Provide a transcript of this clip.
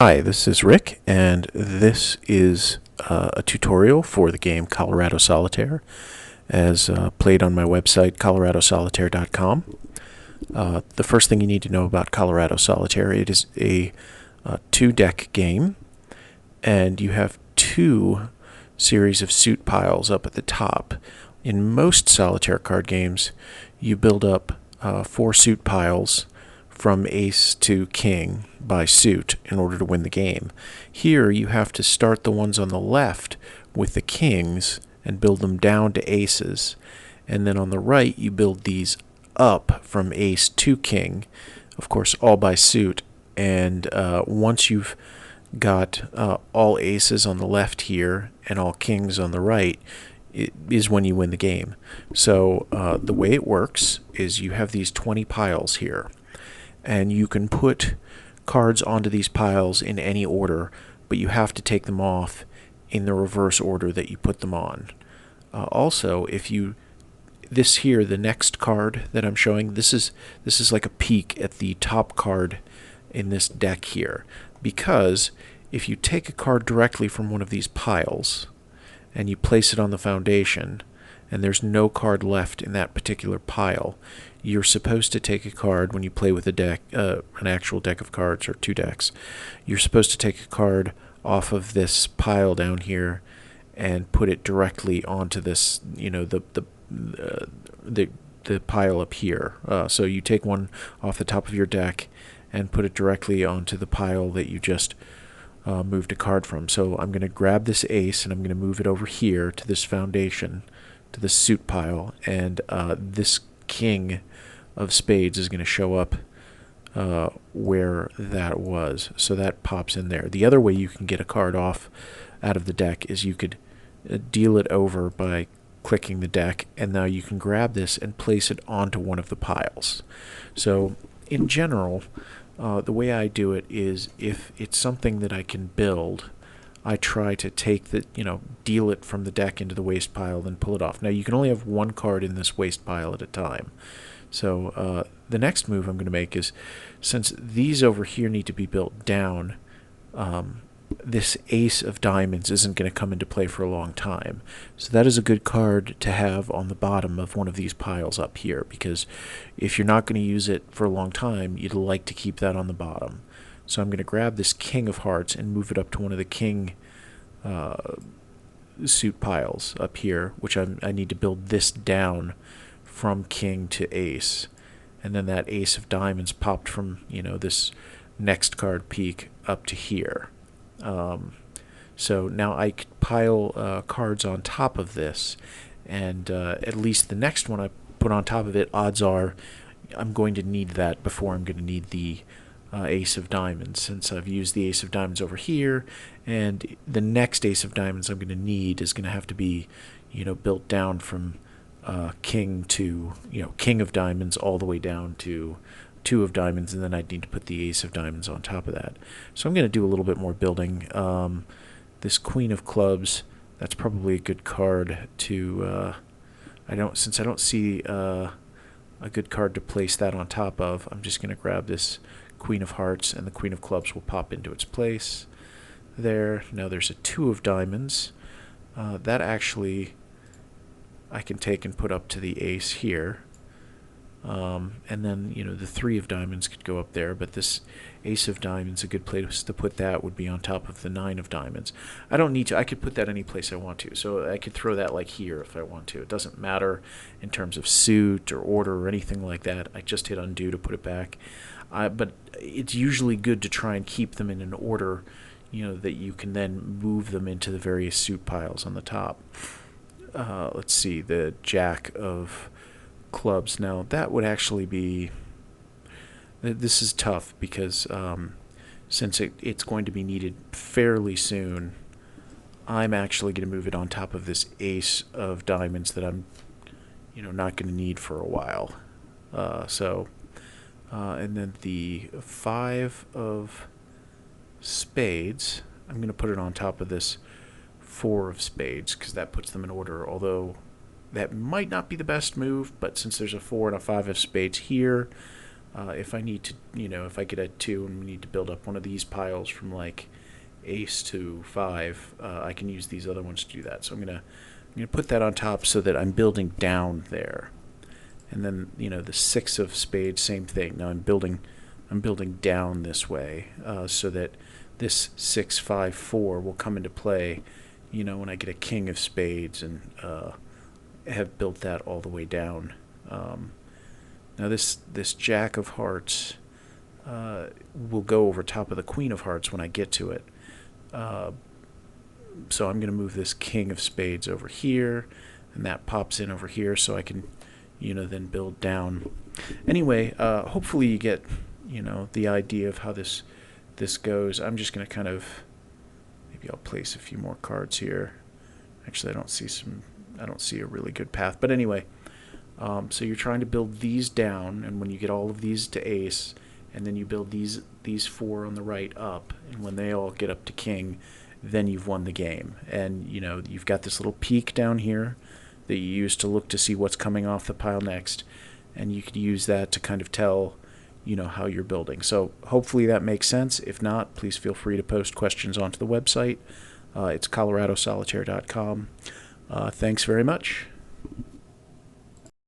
Hi, this is Rick, and this is a tutorial for the game Colorado Solitaire, as played on my website, coloradosolitaire.com. The first thing you need to know about Colorado Solitaire, it is a two-deck game, and you have two series of suit piles up at the top. In most solitaire card games, you build up four suit piles from ace to king by suit in order to win the game. Here you have to start the ones on the left with the kings and build them down to aces. And then on the right you build these up from ace to king, of course all by suit. And once you've got all aces on the left here and all kings on the right, it is when you win the game. So the way it works is you have these 20 piles here, and you can put cards onto these piles in any order, but you have to take them off in the reverse order that you put them on. Also, if you this here, the next card that I'm showing, this is like a peek at the top card in this deck here, because if you take a card directly from one of these piles and you place it on the foundation, and there's no card left in that particular pile, you're supposed to take a card when you play with a deck, an actual deck of cards or two decks. You're supposed to take a card off of this pile down here and put it directly onto this, the pile up here. So you take one off the top of your deck and put it directly onto the pile that you just moved a card from. So I'm going to grab this ace and I'm going to move it over here to this foundation, to the suit pile, and this king of spades is going to show up where that was. So that pops in there. The other way you can get a card off out of the deck is you could deal it over by clicking the deck, and now you can grab this and place it onto one of the piles. So in general, the way I do it is, if it's something that I can build, I try to take deal it from the deck into the waste pile, then pull it off. Now you can only have one card in this waste pile at a time. So the next move I'm going to make is, since these over here need to be built down, this ace of diamonds isn't going to come into play for a long time. So that is a good card to have on the bottom of one of these piles up here, because if you're not going to use it for a long time, you'd like to keep that on the bottom. So I'm going to grab this king of hearts and move it up to one of the king suit piles up here, which I need to build this down from king to ace. And then that ace of diamonds popped from, this next card peak up to here. So now I could pile cards on top of this, and at least the next one I put on top of it, odds are I'm going to need that before I'm going to need the ace of diamonds, since I've used the ace of diamonds over here, and the next ace of diamonds I'm going to need is going to have to be, built down from king to, king of diamonds all the way down to two of diamonds, and then I'd need to put the ace of diamonds on top of that. So I'm going to do a little bit more building. This queen of clubs, that's probably a good card to, since I don't see a good card to place that on top of, I'm just going to grab this queen of hearts, and the queen of clubs will pop into its place there. Now there's a two of diamonds. That actually I can take and put up to the ace here. And then, the three of diamonds could go up there, but this ace of diamonds, a good place to put that would be on top of the nine of diamonds. I don't need to. I could put that any place I want to. So I could throw that like here if I want to. It doesn't matter in terms of suit or order or anything like that. I just hit undo to put it back. But it's usually good to try and keep them in an order, that you can then move them into the various suit piles on the top. Let's see, the jack of clubs. Now that would actually be, this is tough because since it's going to be needed fairly soon, I'm actually going to move it on top of this ace of diamonds that I'm not going to need for a while. And then the five of spades, I'm going to put it on top of this four of spades, because that puts them in order, although that might not be the best move, but since there's a four and a five of spades here, If I need to, if I get a 2 and we need to build up one of these piles from like ace to 5, I can use these other ones to do that. So I'm gonna put that on top so that I'm building down there. And then, the 6 of spades, same thing. Now I'm building down this way, so that this 6, 5, 4 will come into play, when I get a king of spades and have built that all the way down. Now this jack of hearts will go over top of the queen of hearts when I get to it. So I'm going to move this king of spades over here, and that pops in over here so I can, then build down. Anyway, hopefully you get, the idea of how this goes. I'm just going to kind of, maybe I'll place a few more cards here. Actually, I don't see a really good path. But anyway, so you're trying to build these down, and when you get all of these to ace, and then you build these 4 on the right up, and when they all get up to king, then you've won the game. And you've got this little peak down here that you use to look to see what's coming off the pile next, and you could use that to kind of tell how you're building. So hopefully that makes sense. If not, please feel free to post questions onto the website. It's coloradosolitaire.com. Thanks very much.